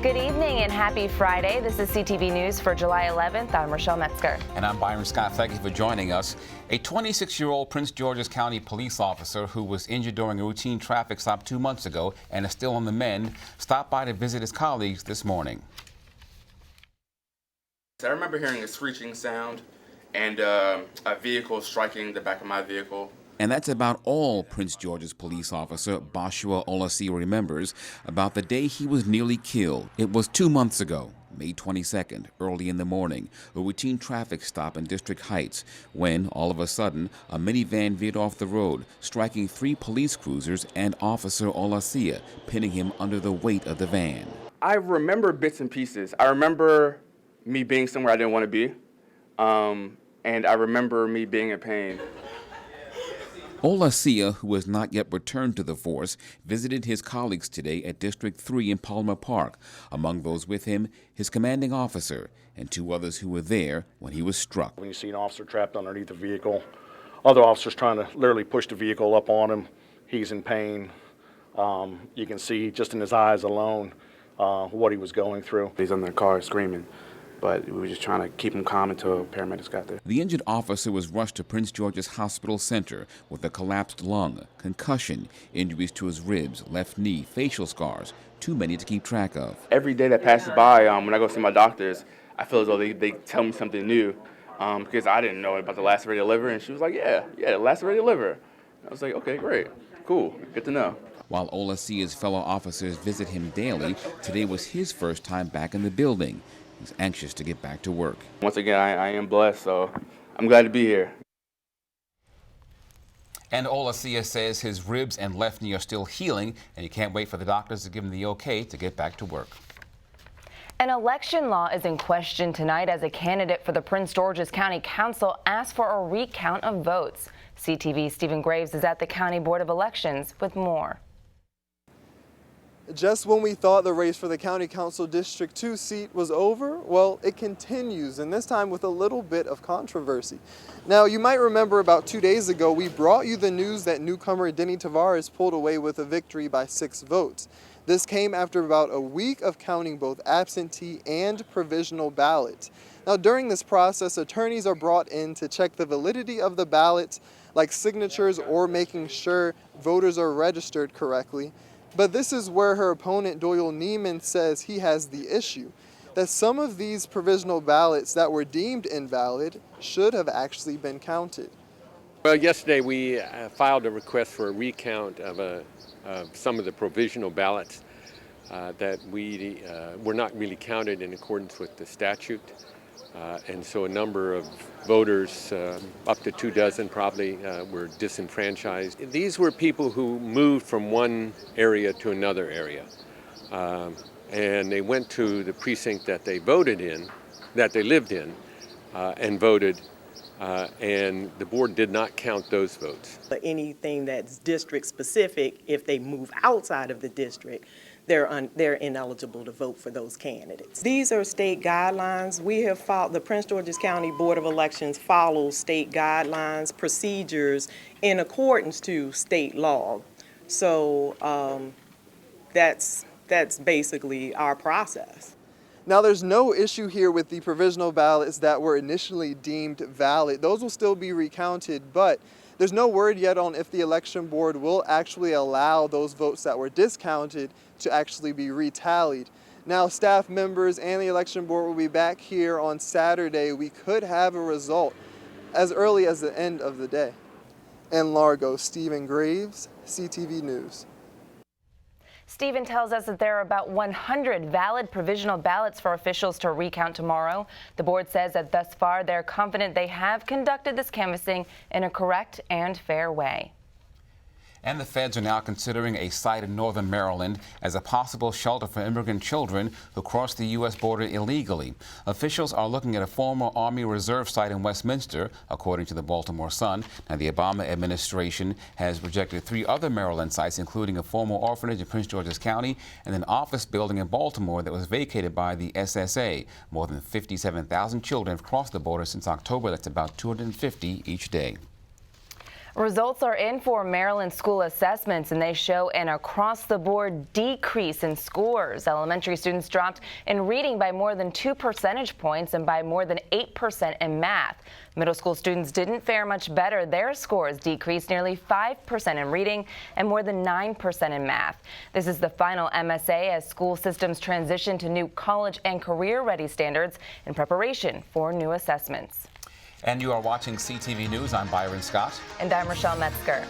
Good evening and happy Friday. This is CTV News for July 11th. I'm Rochelle Metzger. And I'm Byron Scott. Thank you for joining us. A 26-year-old Prince George's County police officer who was injured during a routine traffic stop 2 months ago and is still on the mend stopped by to visit his colleagues this morning. I remember hearing a screeching sound and a vehicle striking the back of my vehicle. And that's about all Prince George's police officer Joshua Olasi remembers about the day he was nearly killed. It was 2 months ago, May 22nd, early in the morning, a routine traffic stop in District Heights, when, all of a sudden, a minivan veered off the road, striking 3 police cruisers and Officer Olasi, pinning him under the weight of the van. I remember bits and pieces. I remember me being somewhere I didn't want to be, and I remember me being in pain. Olasi, who has not yet returned to the force, visited his colleagues today at District 3 in Palmer Park. Among those with him, his commanding officer and 2 others who were there when he was struck. When you see an officer trapped underneath the vehicle, other officers trying to literally push the vehicle up on him, he's in pain. You can see just in his eyes alone what he was going through. He's in the car screaming, but we were just trying to keep him calm until paramedics got there. The injured officer was rushed to Prince George's Hospital Center with a collapsed lung, concussion, injuries to his ribs, left knee, facial scars, too many to keep track of. Every day that passes by, when I go see my doctors, I feel as though they tell me something new, because I didn't know about the lacerated liver, and she was like, yeah, lacerated liver. I was like, okay, great, cool, good to know. While Olasi's fellow officers visit him daily, today was his first time back in the building. He's anxious to get back to work. Once again, I am blessed, so I'm glad to be here. And Olasi says his ribs and left knee are still healing, and he can't wait for the doctors to give him the okay to get back to work. An election law is in question tonight as a candidate for the Prince George's County Council asks for a recount of votes. CTV's Stephen Graves is at the County Board of Elections with more. Just when we thought the race for the County Council District 2 seat was over, well, it continues, and this time with a little bit of controversy. Now, you might remember about 2 days ago, we brought you the news that newcomer Denny Tavares pulled away with a victory by 6 votes. This came after about a week of counting both absentee and provisional ballots. Now, during this process, attorneys are brought in to check the validity of the ballots, like signatures or making sure voters are registered correctly. But this is where her opponent, Doyle Neiman, says he has the issue, that some of these provisional ballots that were deemed invalid should have actually been counted. Well, yesterday we filed a request for a recount of some of the provisional ballots that were not really counted in accordance with the statute. And so a number of voters, up to 2 dozen probably, were disenfranchised. These were people who moved from one area to another area. And they went to the precinct that they voted in, that they lived in, and voted. And the board did not count those votes. Anything that's district specific, if they move outside of the district, they're ineligible to vote for those candidates. These are state guidelines. We have followed, the Prince George's County Board of Elections follows state guidelines, procedures in accordance to state law. So that's basically our process. Now, there's no issue here with the provisional ballots that were initially deemed valid. Those will still be recounted, but there's no word yet on if the election board will actually allow those votes that were discounted to actually be retallied. Now, staff members and the election board will be back here on Saturday. We could have a result as early as the end of the day. In Largo, Stephen Graves, CTV News. Stephen tells us that there are about 100 valid provisional ballots for officials to recount tomorrow. The board says that thus far they're confident they have conducted this canvassing in a correct and fair way. And the feds are now considering a site in northern Maryland as a possible shelter for immigrant children who cross the U.S. border illegally. Officials are looking at a former Army Reserve site in Westminster, according to the Baltimore Sun. Now, the Obama administration has rejected 3 other Maryland sites, including a former orphanage in Prince George's County and an office building in Baltimore that was vacated by the SSA. More than 57,000 children have crossed the border since October. That's about 250 each day. Results are in for Maryland school assessments, and they show an across-the-board decrease in scores. Elementary students dropped in reading by more than 2 percentage points and by more than 8% in math. Middle school students didn't fare much better. Their scores decreased nearly 5% in reading and more than 9% in math. This is the final MSA as school systems transition to new college and career-ready standards in preparation for new assessments. And you are watching CTV News. I'm Byron Scott. And I'm Rochelle Metzger.